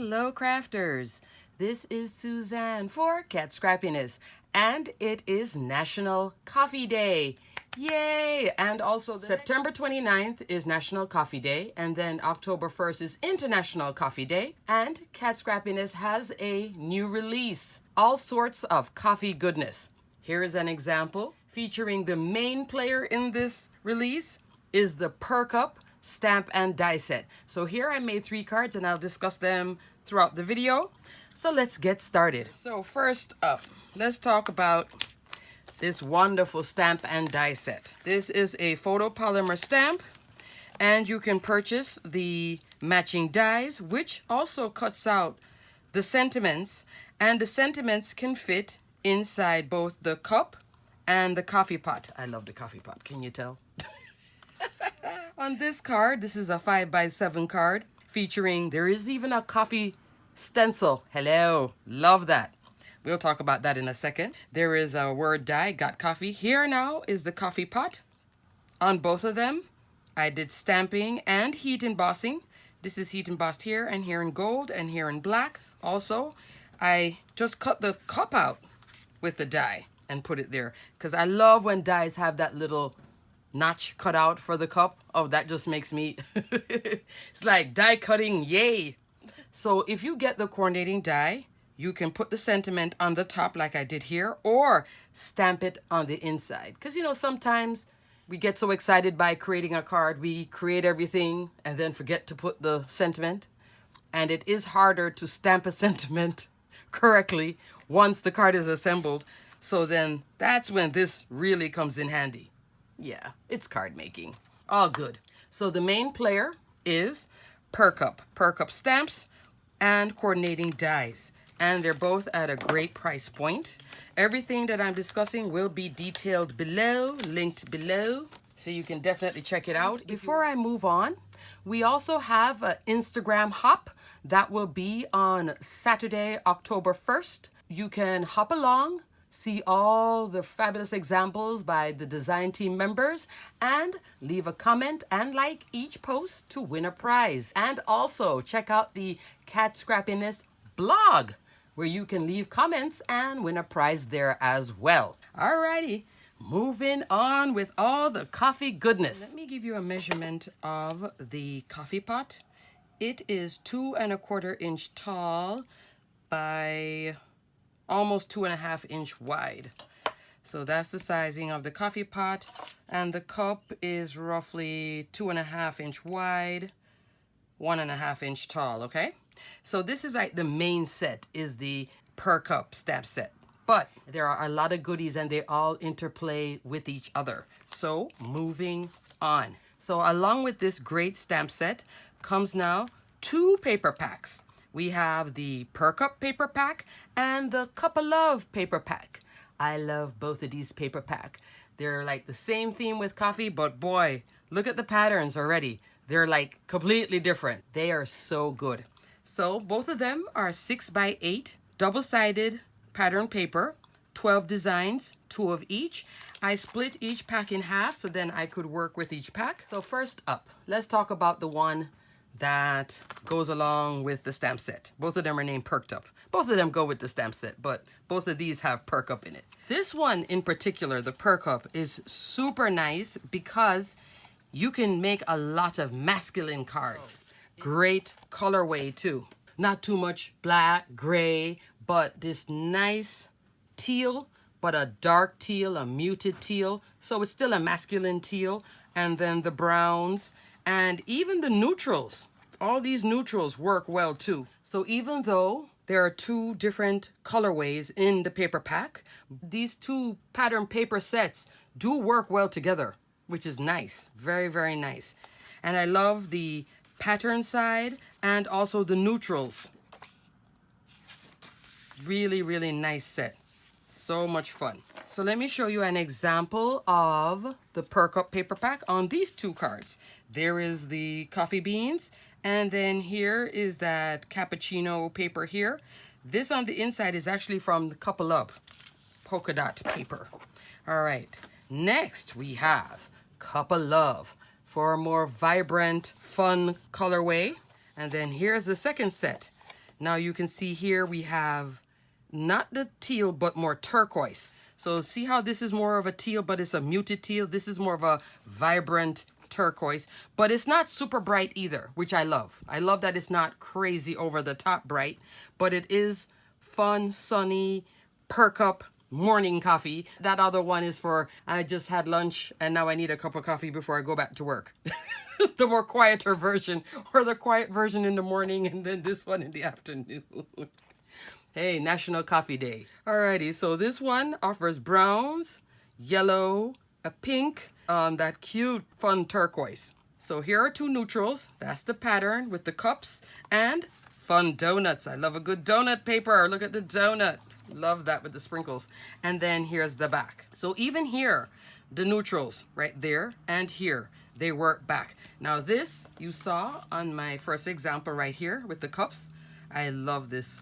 Hello crafters, this is Suzanne for Cat Scrappiness, and it is National Coffee Day. Yay! And also September 29th is National Coffee Day, and then October 1st is International Coffee Day, and Cat Scrappiness has a new release, all sorts of coffee goodness. Here is an example featuring the main player in this release is the PERK UP stamp and die set. So here I made 3 cards and I'll discuss them throughout the video. So let's get started. So first up, let's talk about this wonderful stamp and die set. This is a photopolymer stamp, and you can purchase the matching dies, which also cuts out the sentiments, and the sentiments can fit inside both the cup and the coffee pot. I love the coffee pot, can you tell? On this card, this is a 5x7 card featuring, there is even a coffee stencil. Hello, love that. We'll talk about that in a second. There is a word die, got coffee. Here now is the coffee pot. On both of them, I did stamping and heat embossing. This is heat embossed here and here in gold and here in black. Also, I just cut the cup out with the die and put it there because I love when dies have that little notch cut out for the cup. Oh, that just makes me it's like die cutting, yay. So if you get the coordinating die, you can put the sentiment on the top like I did here, or stamp it on the inside, because you know sometimes we get so excited by creating a card, we create everything and then forget to put the sentiment, and it is harder to stamp a sentiment correctly once the card is assembled. So then that's when this really comes in handy. Yeah, it's card making. All good. So the main player is PERK UP. PERK UP stamps and coordinating dies. And they're both at a great price point. Everything that I'm discussing will be detailed below, linked below, so you can definitely check it out. Before I move on, we also have an Instagram hop that will be on Saturday, October 1st. You can hop along, see all the fabulous examples by the design team members, and leave a comment and like each post to win a prize. And also check out the Cat Scrappiness blog, where you can leave comments and win a prize there as well. Alrighty, moving on with all the coffee goodness. Let me give you a measurement of the coffee pot. It is 2 1/4 inch tall by almost 2 1/2 inch wide. So that's the sizing of the coffee pot, and the cup is roughly 2 1/2 inch wide, 1 1/2 inch tall, okay? So this is like the main set, is the PERK UP stamp set. But there are a lot of goodies and they all interplay with each other. So moving on. So along with this great stamp set comes now 2 paper packs. We have the PERK UP paper pack and the Cup of Love paper pack. I love both of these paper pack. They're like the same theme with coffee, but boy, look at the patterns already. They're like completely different. They are so good. So both of them are 6x8 double-sided pattern paper, 12 designs, 2 of each. I split each pack in half so then I could work with each pack. So first up, let's talk about the one that goes along with the stamp set. Both of them are named PERK UP. Both of them go with the stamp set, but both of these have PERK UP in it. This one in particular, the PERK UP, is super nice because you can make a lot of masculine cards. Great colorway too. Not too much black, gray, but this nice teal, but a dark teal, a muted teal. So it's still a masculine teal. And then the browns and even the neutrals. All these neutrals work well too. So even though there are 2 different colorways in the paper pack, these 2 pattern paper sets do work well together, which is nice. Very, very nice. And I love the pattern side and also the neutrals. Really, really nice set. So much fun. So let me show you an example of the PERK UP paper pack on these 2 cards. There is the coffee beans, and then here is that cappuccino paper here. This on the inside is actually from the Cup of Love polka dot paper. All right, next we have Cup of Love for a more vibrant, fun colorway. And then here's the second set. Now you can see here we have not the teal, but more turquoise. So see how this is more of a teal, but it's a muted teal. This is more of a vibrant turquoise, but it's not super bright either, which I love. I love that it's not crazy over the top bright, but it is fun, sunny, perk up morning coffee. That other one is for, I just had lunch and now I need a cup of coffee before I go back to work. The more quieter version, or the quiet version in the morning and then this one in the afternoon. Hey, National Coffee Day. Alrighty, so this one offers browns, yellow, a pink, that cute, fun turquoise. So here are two neutrals. That's the pattern with the cups and fun donuts. I love a good donut paper. Look at the donut. Love that with the sprinkles. And then here's the back. So even here, the neutrals right there and here, they work back. Now this you saw on my first example right here with the cups. I love this.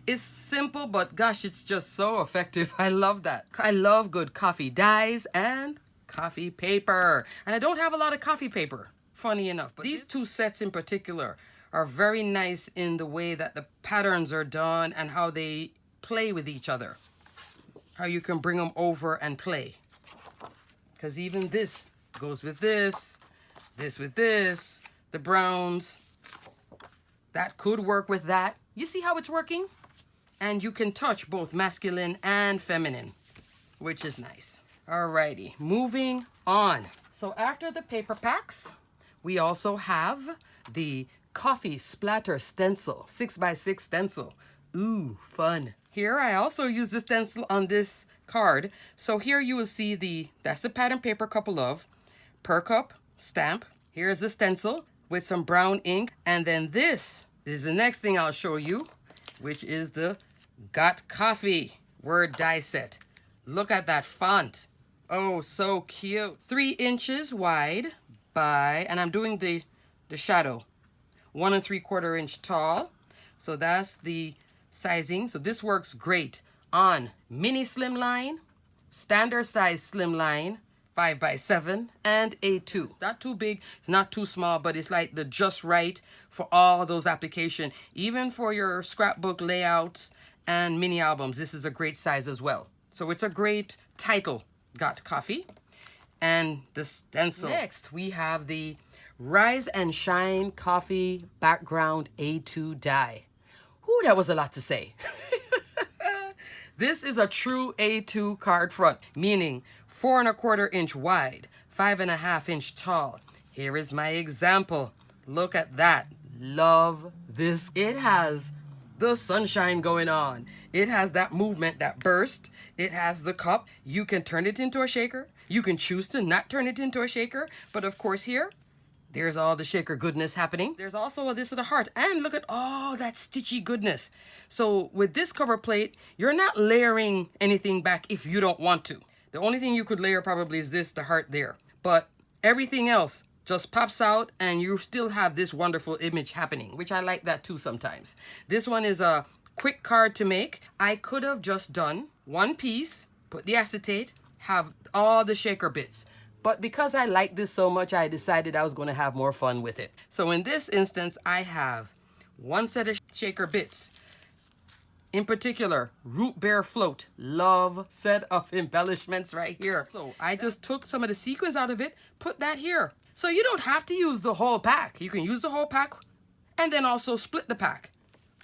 It's simple, but gosh, it's just so effective. I love that. I love good coffee dyes and coffee paper. And I don't have a lot of coffee paper, funny enough. But these two sets in particular are very nice in the way that the patterns are done and how they play with each other. How you can bring them over and play. Because even this goes with this with this, the browns. That could work with that. You see how it's working? And you can touch both masculine and feminine, which is nice. Alrighty, moving on. So after the paper packs, we also have the coffee splatter stencil, 6x6 stencil. Ooh, fun. Here I also use the stencil on this card. So here you will see that's the pattern paper couple of PERK UP stamp. Here's the stencil with some brown ink. And then this is the next thing I'll show you, which is the Got Coffee word die set. Look at that font. Oh, so cute. 3 inches wide by, and I'm doing the shadow, 1 3/4 inch tall. So that's the sizing. So this works great on mini slimline, standard size slimline, 5x7 and A2. It's not too big, it's not too small, but it's like the just right for all those applications. Even for your scrapbook layouts and mini albums, this is a great size as well. So it's a great title, Got Coffee. And the stencil. Next, we have the Rise and Shine Coffee Background A2 die. Ooh, that was a lot to say. This is a true A2 card front, meaning 4 1/4 inch wide, 5 1/2 inch tall. Here is my example. Look at that. Love this. It has the sunshine going on. It has that movement, that burst. It has the cup. You can turn it into a shaker. You can choose to not turn it into a shaker. But of course here, there's all the shaker goodness happening. There's also this of the heart. And look at all that stitchy goodness. So with this cover plate, you're not layering anything back if you don't want to. The only thing you could layer probably is this, the heart there. But everything else just pops out and you still have this wonderful image happening, which I like that too sometimes. This one is a quick card to make. I could have just done one piece, put the acetate, have all the shaker bits. But because I like this so much, I decided I was going to have more fun with it. So in this instance, I have one set of shaker bits. In particular, Root Beer Float. Love set of embellishments right here. So I just took some of the sequins out of it, put that here. So you don't have to use the whole pack. You can use the whole pack and then also split the pack.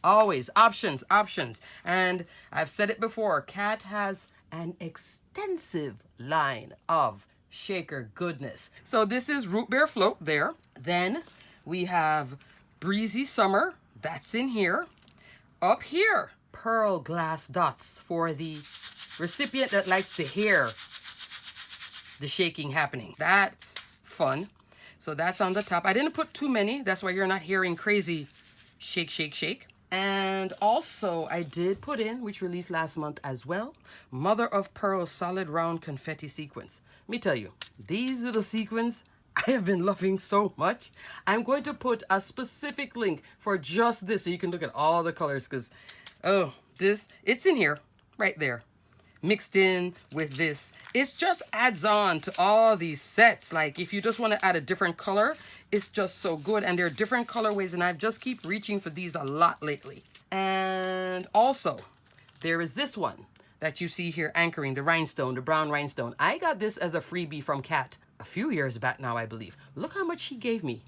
Always options, options. And I've said it before, Kat has an extensive line of shaker goodness. So this is Root Beer Float there. Then we have Breezy Summer. That's in here. Up here, pearl glass dots for the recipient that likes to hear the shaking happening. That's fun. So that's on the top. I didn't put too many. That's why you're not hearing crazy shake, shake, shake. And also I did put in, which released last month as well, Mother of Pearl solid round confetti sequins. Let me tell you, these little sequins I have been loving so much. I'm going to put a specific link for just this so you can look at all the colors because, oh, this, it's in here, right there. mixed in with this. It just adds on to all these sets. Like if you just want to add a different color, it's just so good. And there are different colorways, and I just keep reaching for these a lot lately. And also, there is this one that you see here anchoring, the rhinestone, the brown rhinestone. I got this as a freebie from Kat a few years back now, I believe. Look how much she gave me.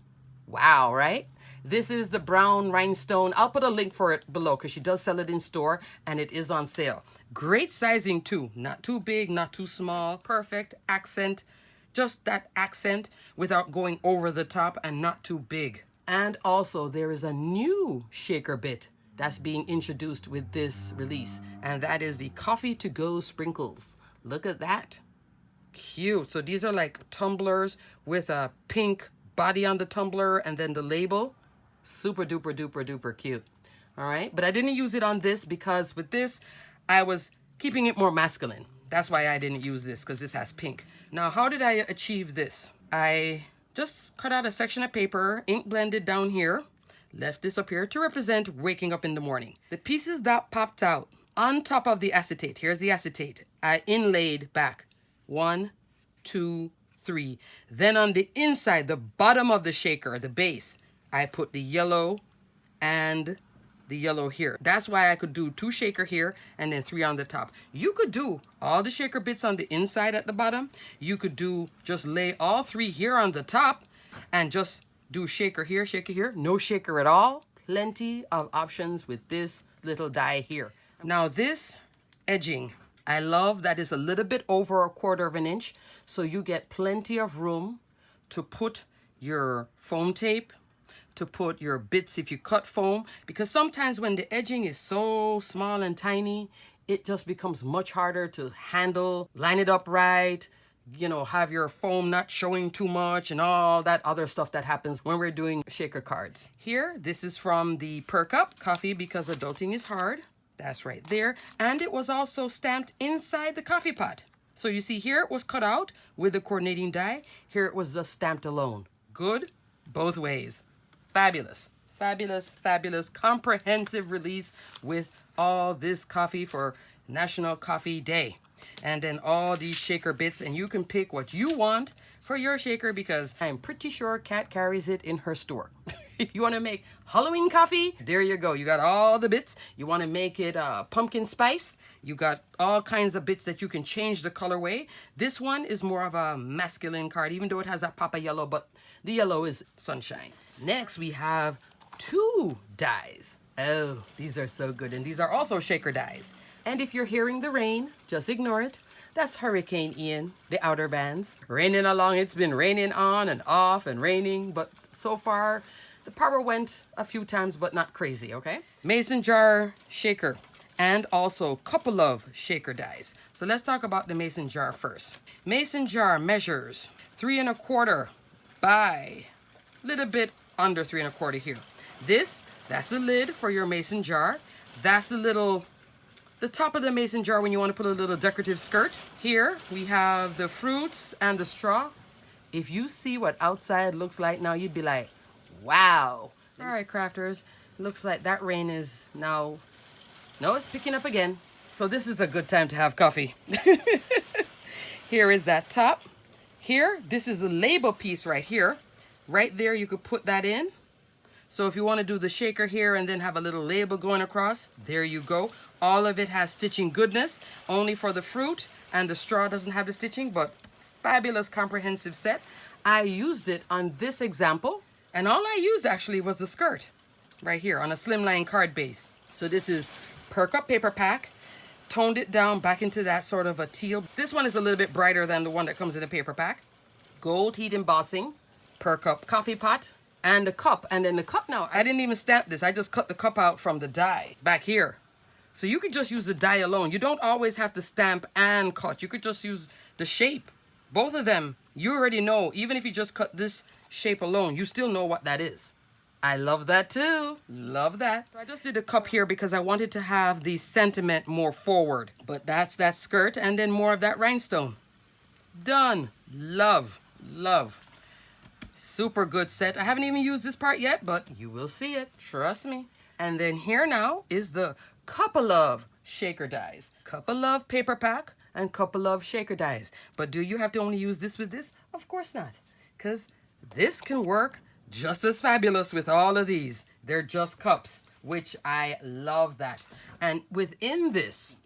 Wow, right? This is the brown rhinestone. I'll put a link for it below because she does sell it in store and it is on sale. Great sizing too. Not too big, not too small. Perfect accent. Just that accent without going over the top, and not too big. And also there is a new shaker bit that's being introduced with this release, and that is the coffee to go sprinkles. Look at that. Cute. So these are like tumblers with a pink body on the tumbler and then the label. Super duper duper duper cute. All right, but I didn't use it on this because with this I was keeping it more masculine. That's why I didn't use this, because this has pink. Now, how did I achieve this? I just cut out a section of paper, ink blended down here, left this up here to represent waking up in the morning. The pieces that popped out on top of the acetate, here's the acetate, I inlaid back 1, 2, 3. Then on the inside, the bottom of the shaker, the base, I put the yellow and the yellow here. That's why I could do 2 shaker here and then 3 on the top. You could do all the shaker bits on the inside at the bottom. You could do just lay all 3 here on the top and just do shaker here, no shaker at all. Plenty of options with this little die here. Now this edging, I love that it's a little bit over 1/4 of an inch, so you get plenty of room to put your foam tape, to put your bits if you cut foam, because sometimes when the edging is so small and tiny, it just becomes much harder to handle, line it up right, you know, have your foam not showing too much and all that other stuff that happens when we're doing shaker cards. Here, this is from the PERK UP coffee because adulting is hard. That's right there. And it was also stamped inside the coffee pot. So you see here it was cut out with the coordinating die. Here it was just stamped alone. Good both ways. Fabulous, fabulous, fabulous, comprehensive release with all this coffee for National Coffee Day. And then all these shaker bits, and you can pick what you want for your shaker because I'm pretty sure Kat carries it in her store. If you want to make Halloween coffee, there you go. You got all the bits. You want to make it pumpkin spice. You got all kinds of bits that you can change the colorway. This one is more of a masculine card, even though it has that pop of yellow, but the yellow is sunshine. Next, we have 2 dies. Oh, these are so good. And these are also shaker dies. And if you're hearing the rain, just ignore it. That's Hurricane Ian, the outer bands. Raining along. It's been raining on and off and raining, but so far the power went a few times, but not crazy, okay? Mason jar shaker and also couple of shaker dies. So let's talk about the mason jar first. Mason jar measures 3 1/4 by little bit under 3 1/4 here. That's the lid for your mason jar. That's the top of the mason jar when you want to put a little decorative skirt. Here we have the fruits and the straw. If you see what outside looks like now, you'd be like, wow. All right, crafters, looks like that rain is now, no, it's picking up again. So this is a good time to have coffee. Here is that top. Here, this is the label piece right here. Right there, you could put that in. So if you want to do the shaker here and then have a little label going across, there you go. All of it has stitching goodness, only for the fruit, and the straw doesn't have the stitching, but fabulous comprehensive set. I used it on this example, and all I used actually was the skirt right here on a slimline card base. So this is PERK UP paper pack, toned it down back into that sort of a teal. This one is a little bit brighter than the one that comes in a paper pack. Gold heat embossing, PERK UP coffee pot, and the cup. And then the cup now, I didn't even stamp this. I just cut the cup out from the die back here. So you could just use the die alone. You don't always have to stamp and cut. You could just use the shape. Both of them, you already know. Even if you just cut this shape alone, you still know what that is. I love that too. Love that. So I just did a cup here because I wanted to have the sentiment more forward. But that's that skirt and then more of that rhinestone. Done. Love, love. Super good set. I haven't even used this part yet, but you will see it. Trust me. And then here now is the couple of shaker dies. Couple of paper pack and couple of shaker dies. But do you have to only use this with this? Of course not, because this can work just as fabulous with all of these. They're just cups, which I love that. And within this,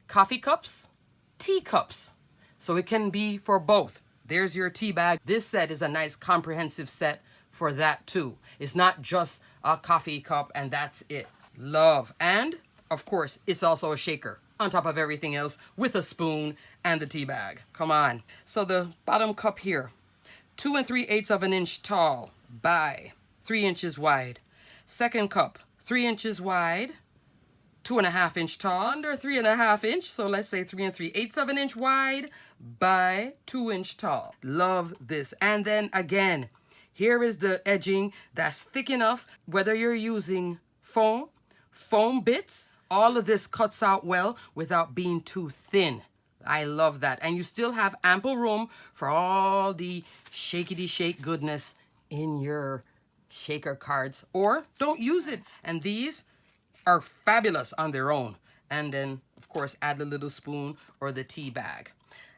coffee cups, tea cups. So it can be for both. There's your tea bag. This set is a nice comprehensive set for that too. It's not just a coffee cup and that's it. Love. And of course, it's also a shaker on top of everything else with a spoon and the tea bag. Come on. So the bottom cup here, 2 3/8 of an inch tall by 3 inches wide. Second cup, 3 inches wide, 2.5 inch tall, under 3.5 inch. So let's say 3 3/8 of an inch wide by 2 inch tall. Love this. And then again, here is the edging that's thick enough, whether you're using foam bits, all of this cuts out well without being too thin. I love that. And you still have ample room for all the shakety shake goodness in your shaker cards, or don't use it. And these are fabulous on their own. And then of course add the little spoon or the tea bag.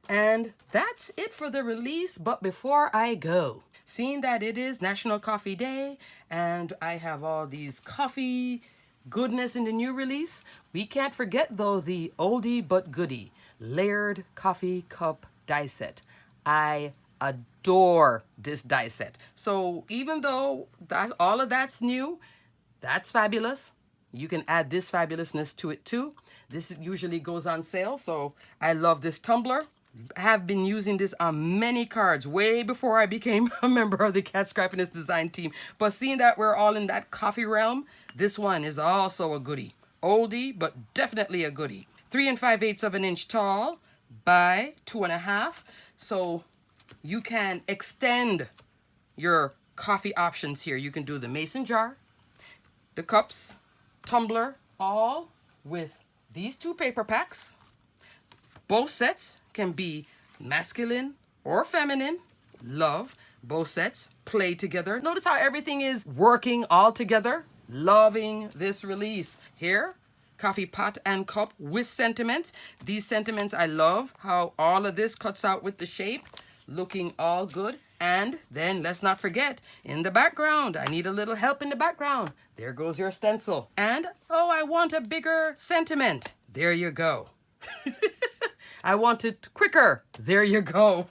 And that's it for the release. But before I go, seeing that it is National Coffee Day and I have all these coffee goodness in the new release, we can't forget though the oldie but goodie layered coffee cup die set. I adore this die set. So even though all of that's new, that's fabulous. You can add this fabulousness to it too. This usually goes on sale, so I love this tumbler. Have been using this on many cards way before I became a member of the Cat Scrappiness design team. But seeing that we're all in that coffee realm, this one is also a goodie. Oldie, but definitely a goodie. 3 5/8 of an inch tall by 2.5. So you can extend your coffee options here. You can do the mason jar, the cups, tumbler, all with these two paper packs. Both sets can be masculine or feminine. Love. Both sets play together. Notice how everything is working all together. Loving this release. Here, coffee pot and cup with sentiments. These sentiments, I love how all of this cuts out with the shape. Looking all good. And then let's not forget, in the background, I need a little help in the background. There goes your stencil. And, oh, I want a bigger sentiment. There you go. I want it quicker. There you go.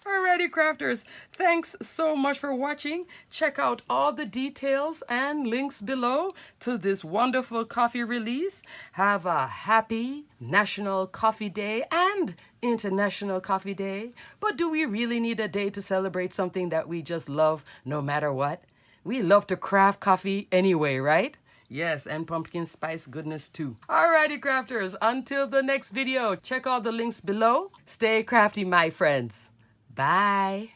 Alrighty, crafters. Thanks so much for watching. Check out all the details and links below to this wonderful coffee release. Have a happy National Coffee Day and International Coffee Day. But do we really need a day to celebrate something that we just love no matter what? We love to craft coffee anyway, right? Yes, and pumpkin spice goodness too. Alrighty, crafters, until the next video, check all the links below. Stay crafty, my friends. Bye.